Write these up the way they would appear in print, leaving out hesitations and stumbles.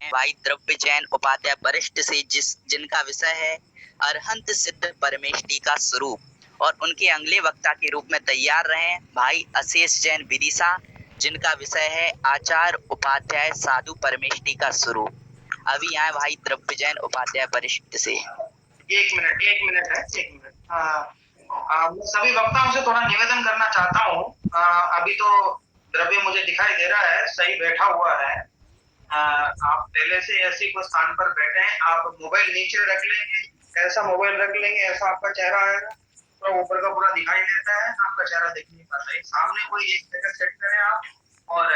भाई द्रव्य जैन उपाध्याय वरिष्ठ से जिनका विषय है अरहंत सिद्ध परमेष्टि का स्वरूप, और उनके अगले वक्ता के रूप में तैयार रहे भाई अशेष जैन विदिशा, जिनका विषय है आचार्य उपाध्याय साधु परमेष्टि का स्वरूप। अभी आए भाई द्रव्य जैन उपाध्याय वरिष्ठ से। एक मिनट है, एक मिनट। मैं सभी वक्ताओं से थोड़ा निवेदन करना चाहता हूँ। अभी तो द्रव्य मुझे दिखाई दे रहा है, सही बैठा हुआ है। आप पहले से ऐसी कोई स्थान पर बैठे हैं, आप मोबाइल नीचे रख लेंगे, ऐसा मोबाइल रख लेंगे, ऐसा आपका चेहरा आएगा, तो ऊपर का पूरा दिखाई देता है, आपका चेहरा दिख नहीं पाता है। सामने कोई एक जगह सेट करें आप, और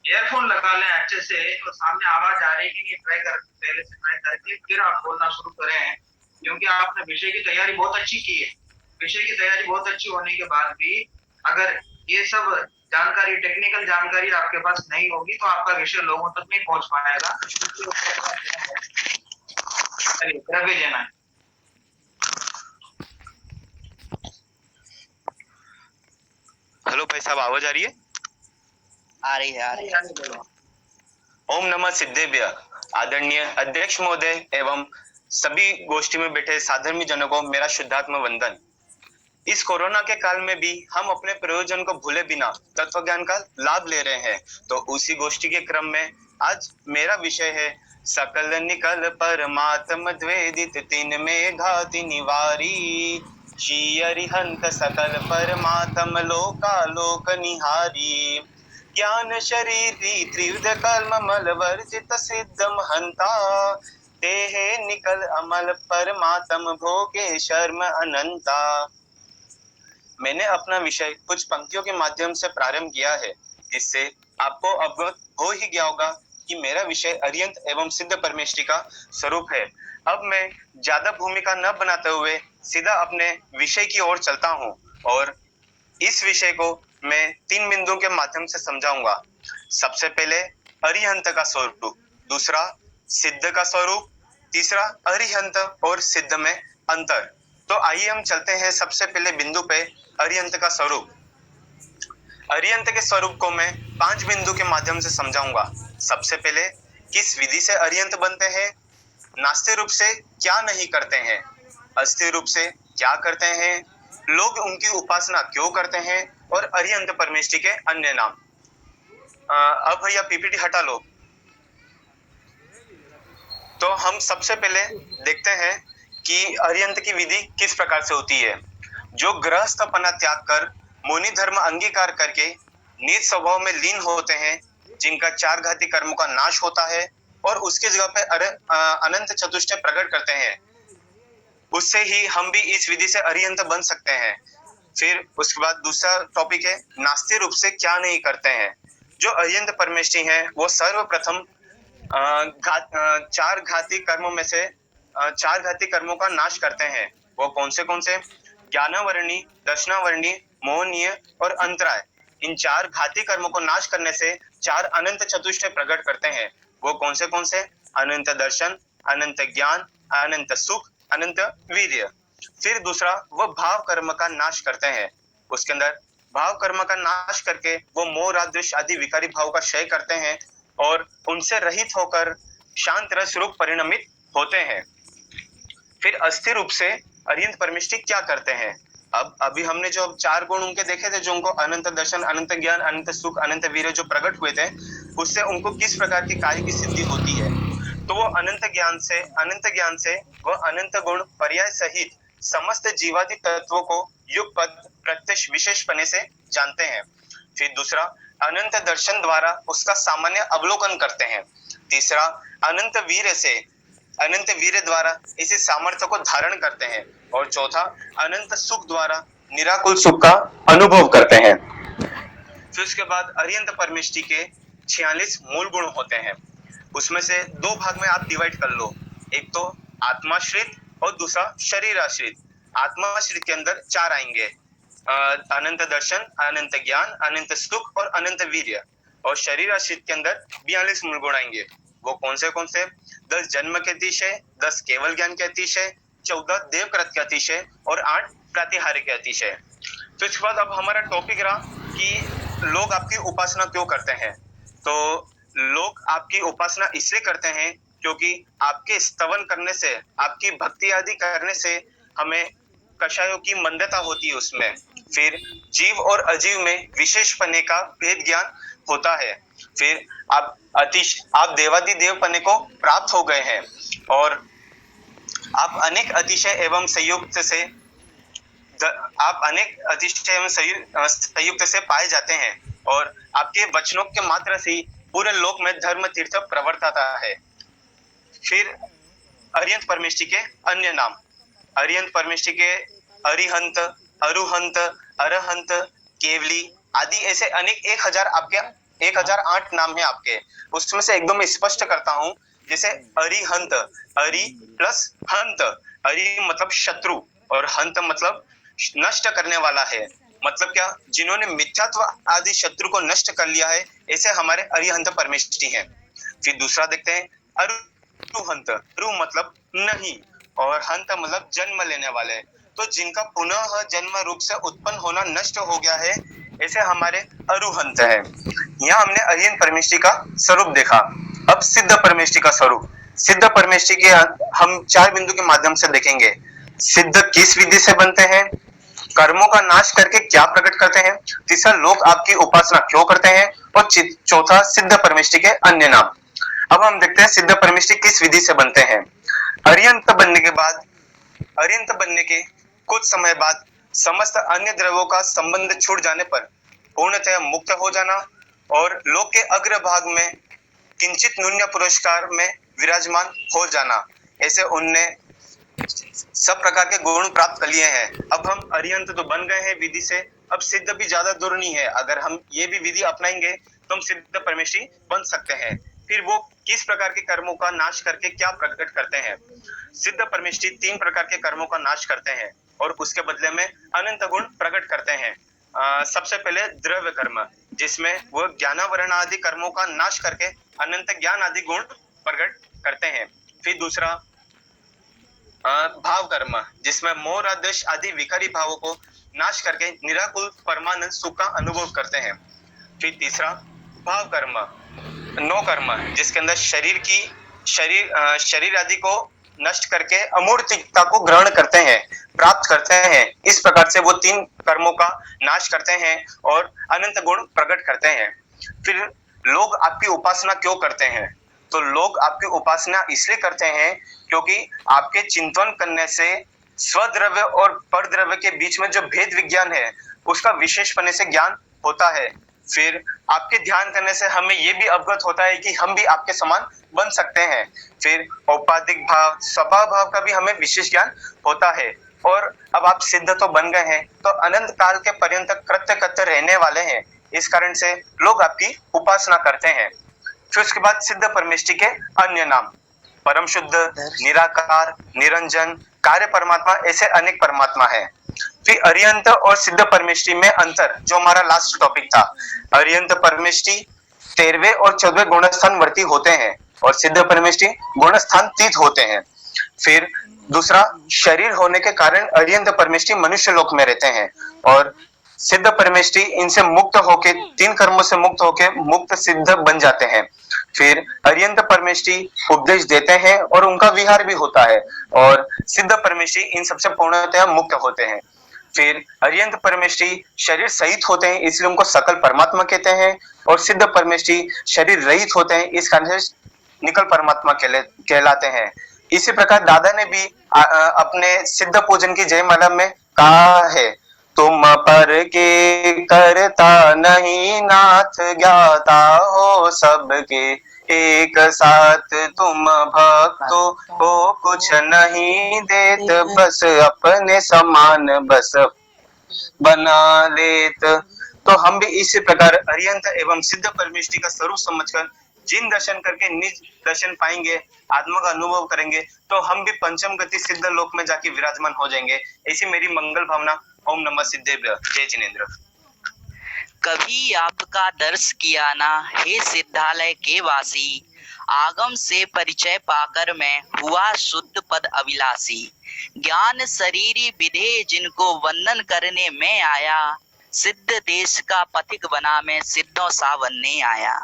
ईयरफोन लगा लें अच्छे से, तो सामने आवाज आ रही है कि नहीं पहले से ट्राई करके फिर आप बोलना शुरू करें, क्योंकि आपने विषय की तैयारी बहुत अच्छी की है। विषय की तैयारी बहुत अच्छी होने के बाद भी अगर ये सब जानकारी, टेक्निकल जानकारी आपके पास नहीं होगी तो आपका विषय लोगों तक नहीं पहुंच पाएगा। द्रव्य जैन। हेलो भाई साहब, आवाज आ रही है? आ रही है। ओम नमः सिद्धेभ्य। आदरणीय अध्यक्ष महोदय एवं सभी गोष्ठी में बैठे साधर्मी जनों को मेरा शुद्धात्म वंदन। इस कोरोना के काल में भी हम अपने प्रयोजन को भूले बिना तत्व ज्ञान का लाभ ले रहे हैं, तो उसी गोष्ठी के क्रम में आज मेरा विषय है सकल निकल परमात्म द्वेदित तीन में घाति निवारी, श्री अरिहंत सकल परमात्म लोकालोक निहारी, ज्ञान शरीरी त्रिविध कर्म मल वर्जित सिद्धम हंता, देहे निकल अमल परमात्म भोगे शर्म अनंता। मैंने अपना विषय कुछ पंक्तियों के माध्यम से प्रारंभ किया है, जिससे आपको अवगत हो ही गया होगा कि मेरा विषय अरिहंत एवं सिद्ध परमेष्टि का स्वरूप है। अब मैं ज्यादा भूमिका न बनाते हुए सीधा अपने विषय की ओर चलता हूँ, और इस विषय को मैं 3 बिंदुओं के माध्यम से समझाऊंगा। सबसे पहले अरिहंत का स्वरूप, दूसरा सिद्ध का स्वरूप, तीसरा अरिहंत और सिद्ध में अंतर। तो आइए हम चलते हैं सबसे पहले बिंदु पे, अरिहंत का स्वरूप। अरिहंत के स्वरूप को मैं 5 बिंदु के माध्यम से समझाऊंगा। सबसे पहले किस विधि से अरिहंत बनते हैं, नास्तिक रूप से क्या नहीं करते हैं, अस्थिर रूप से क्या करते हैं, लोग उनकी उपासना क्यों करते हैं, और अरिहंत परमेष्टि के अन्य नाम। अब भैया पीपीटी हटा लो। तो हम सबसे पहले देखते हैं कि अरिहंत की विधि किस प्रकार से होती है। जो गृहस्थपना त्याग कर मुनि धर्म अंगीकार करके नीच स्वभाव में लीन होते हैं, जिनका 4 घाती कर्मों का नाश होता है और उसके जगह पे अनंत चतुष्टय प्रकट करते हैं, उससे ही हम भी इस विधि से अरिहंत बन सकते हैं। फिर उसके बाद दूसरा टॉपिक है नास्तिक रूप से क्या नहीं करते हैं। जो अरिहंत परमेष्टि हैं वो सर्वप्रथम 4 घाती कर्मों में से 4 घाती कर्मों का नाश करते हैं। वो कौन से? ज्ञानावरणी, दर्शनावरणी, मोहनीय और अंतराय। इन 4 घाती कर्मों को नाश करने से 4 अनंत चतुष्टय प्रकट करते हैं। वो कौन से? अनंत दर्शन, अनंत ज्ञान, अनंत सुख, अनंत वीर्य। फिर दूसरा, वो भाव कर्म का नाश करते हैं। उसके अंदर भाव कर्म का नाश करके वो मोह, राग, द्वेष आदि विकारी भाव का क्षय करते हैं और उनसे रहित होकर शांत रस रूप परिणमित होते हैं। फिर अस्थिर रूप से अरिहंत परमेष्टि क्या करते हैं। अब अभी हमने जो 4 गुण उनके देखे थे, जो उनको अनंत दर्शन, अनंत ज्ञान, अनंत सुख, अनंत वीर्य जो प्रकट हुए थे, उससे उनको किस प्रकार की कार्य की सिद्धि होती है। तो वो अनंत ज्ञान से वह अनंत गुण पर्याय सहित समस्त जीवादि तत्वों को युगपत प्रत्यक्ष विशेषपने से जानते हैं। फिर दूसरा, अनंत दर्शन द्वारा उसका सामान्य अवलोकन करते हैं। तीसरा, अनंत वीर्य द्वारा इसी सामर्थ्य को धारण करते हैं। और चौथा, अनंत सुख द्वारा निराकुल सुख का अनुभव करते हैं। फिर उसके बाद अरिहंत परमेष्टि के 46 मूल गुण होते हैं। उसमें से 2 भाग में आप डिवाइड कर लो, एक तो आत्माश्रित और दूसरा शरीराश्रित। आत्माश्रित के अंदर 4 आएंगे, अनंत दर्शन, अनंत ज्ञान, अनंत सुख और अनंत वीर्य। और शरीराश्रित के अंदर 42 मूल गुण आएंगे। वो कौन से? 10 जन्म के अतिशय, 10 केवल ज्ञान के अतिशय, 14 देवकृत के अतिशय और 8 प्रातिहार्य के अतिशय। तो इसके बाद अब हमारा टॉपिक रहा कि लोग आपकी उपासना क्यों करते हैं। तो लोग आपकी उपासना इसलिए करते हैं क्योंकि आपके स्तवन करने से, आपकी भक्ति आदि करने से हमें कषायों की मंदता होती है उसमें। फिर जीव और अजीव में विशेष पने का भेद ज्ञान होता है। फिर आप देवादिदेव पने को प्राप्त हो गए हैं और आप अनेक अतिशय एवं संयुक्त से पाए जाते हैं और आपके वचनों के मात्र से ही पूरे लोक में धर्म तीर्थ प्रवर्तता है। फिर अरिहंत परमेष्टि के अन्य नाम। अरिहंत परमेष्टि के अरिहंत, अरुहंत, अरहंत, केवली आदि ऐसे अनेक 1008 नाम है आपके। उसमें से एकदम मैं स्पष्ट करता हूं। जैसे अरिहंत, अरि प्लस हंत। अरि मतलब शत्रु और हंत मतलब नष्ट करने वाला है। मतलब क्या, जिन्होंने मिथ्यात्व आदि शत्रु को नष्ट कर लिया है, ऐसे हमारे अरिहंत परमेष्टि हैं। फिर दूसरा देखते हैं अरुहंत। अरु मतलब नहीं और हंत मतलब जन्म लेने वाले। तो जिनका पुनः जन्म रूप से उत्पन्न होना नष्ट हो गया है, ऐसे हमारे अरुहंत है। यहाँ हमने अरिहंत परमेष्टि का स्वरूप देखा। अब सिद्ध परमेष्टि का स्वरूप। सिद्ध परमेष्टि के हम 4 बिंदु के माध्यम से देखेंगे। सिद्ध किस विधि से बनते हैं, कर्मों का नाश करके क्या प्रकट करते हैं, तीसरा लोग आपकी उपासना क्यों करते हैं, और चौथा सिद्ध परमेष्टि के अन्य नाम। अब हम देखते हैं सिद्ध परमेष्टि किस विधि से बनते हैं। अरिहंत बनने के कुछ समय बाद समस्त अन्य द्रव्यों का संबंध छूट जाने पर पूर्णतः मुक्त हो जाना और लोक के अग्रभाग में किंचित न्यून पुरस्कार में विराजमान हो जाना। ऐसे उनने सब प्रकार के गुण प्राप्त कर लिए हैं। अब हम अरिहंत तो बन गए हैं विधि से, अब सिद्ध भी ज्यादा दूर नहीं है। अगर हम ये भी विधि अपनाएंगे तो हम सिद्ध परमेष्टि बन सकते हैं। फिर वो किस प्रकार के कर्मों का नाश करके क्या प्रकट करते हैं। सिद्ध परमेष्टि 3 प्रकार के कर्मों का नाश करते हैं और उसके बदले में अनंत गुण प्रकट करते हैं। सबसे पहले द्रव्य कर्म, जिसमें वो ज्ञानावरण आदि कर्मों का नाश करके अनंत ज्ञान आदि गुण प्रकट करते हैं। फिर दूसरा भाव कर्म, जिसमें मोह आदेश आदि विकारी भावों को नाश करके निराकुल परमानंद सुख का अनुभव करते हैं। फिर तीसरा भाव कर्म, नो कर्म, जिसके अंदर शरीर आदि को नष्ट करके अमूर्तिकता को ग्रहण करते हैं, प्राप्त करते हैं। इस प्रकार से वो 3 कर्मों का नाश करते हैं और अनंत गुण प्रकट करते हैं। फिर लोग आपकी उपासना क्यों करते हैं, तो लोग आपकी उपासना इसलिए करते हैं क्योंकि आपके चिंतन करने से स्वद्रव्य और परद्रव्य के बीच में जो भेद विज्ञान है उसका विशेषपने से ज्ञान होता है। फिर आपके ध्यान करने से हमें ये भी अवगत होता है कि हम भी आपके समान बन सकते हैं। फिर औपाधिक भाव, स्वभाव भाव का भी हमें विशेष ज्ञान होता है। और अब आप सिद्ध तो बन गए हैं तो अनंत काल के पर्यंत कृत्य करते रहने वाले हैं। इस कारण से लोग आपकी उपासना करते हैं। फिर उसके बाद सिद्ध परमेष्टि के अन्य नाम, परम शुद्ध, निराकार, निरंजन, कार्य परमात्मा, ऐसे अनेक परमात्मा है। फिर अरिहंत और सिद्ध परमेष्टि में अंतर, जो हमारा लास्ट टॉपिक था। अरिहंत परमेष्टि 13वें और 14वें गुणस्थान वर्ती होते हैं और सिद्ध परमेष्टि गुणस्थान तीत होते हैं। फिर दूसरा, शरीर होने के कारण अरिहंत परमेष्टि मनुष्य लोक में रहते हैं और सिद्ध परमेष्टि इनसे मुक्त होके, 3 कर्मों से मुक्त होके मुक्त सिद्ध बन जाते हैं। फिर अरिहंत परमेष्टि उपदेश देते हैं और उनका विहार भी होता है और सिद्ध परमेष्टि इन सबसे पूर्णतः मुक्त होते हैं। फिर अरिहंत परमेष्टि शरीर सहित होते हैं, इसलिए उनको सकल परमात्मा कहते हैं, और सिद्ध परमेष्टि शरीर रहित होते हैं, इस कारण से निकल परमात्मा कहलाते हैं। इसी प्रकार दादा ने भी अपने सिद्ध पूजन की जयमाला में कहा है, तुम पर के करता नहीं नाथ, ज्ञाता हो सबके एक साथ, तुम भक्तों को कुछ नहीं देत, बस अपने समान बस बना लेत। तो हम भी इसी प्रकार अरिहंत एवं सिद्ध परमेष्टि का स्वरूप समझकर जिन दर्शन करके निज दर्शन पाएंगे, आत्मा का अनुभव करेंगे, तो हम भी पंचम गति सिद्ध लोक में जाके विराजमान हो जाएंगे। ऐसी मेरी मंगल भावना। ओम नमः सिद्धेभ्यः। जय जिनेन्द्र। कभी आपका दर्श किया ना हे सिद्धालय के वासी, आगम से परिचय पाकर मैं हुआ शुद्ध पद अभिलाषी। ज्ञान शरीरी विधे जिनको वंदन करने में आया, सिद्ध देश का पथिक बना मैं सिद्धों सा बनने आया।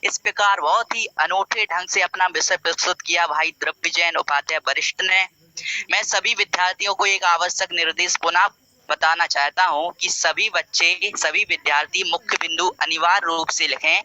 इस प्रकार बहुत ही अनूठे ढंग से अपना विषय प्रस्तुत किया भाई द्रव्य जैन उपाध्याय वरिष्ठ ने। मैं सभी विद्यार्थियों को एक आवश्यक निर्देश पुनः बताना चाहता हूं कि सभी बच्चे, सभी विद्यार्थी मुख्य बिंदु अनिवार्य रूप से लिखें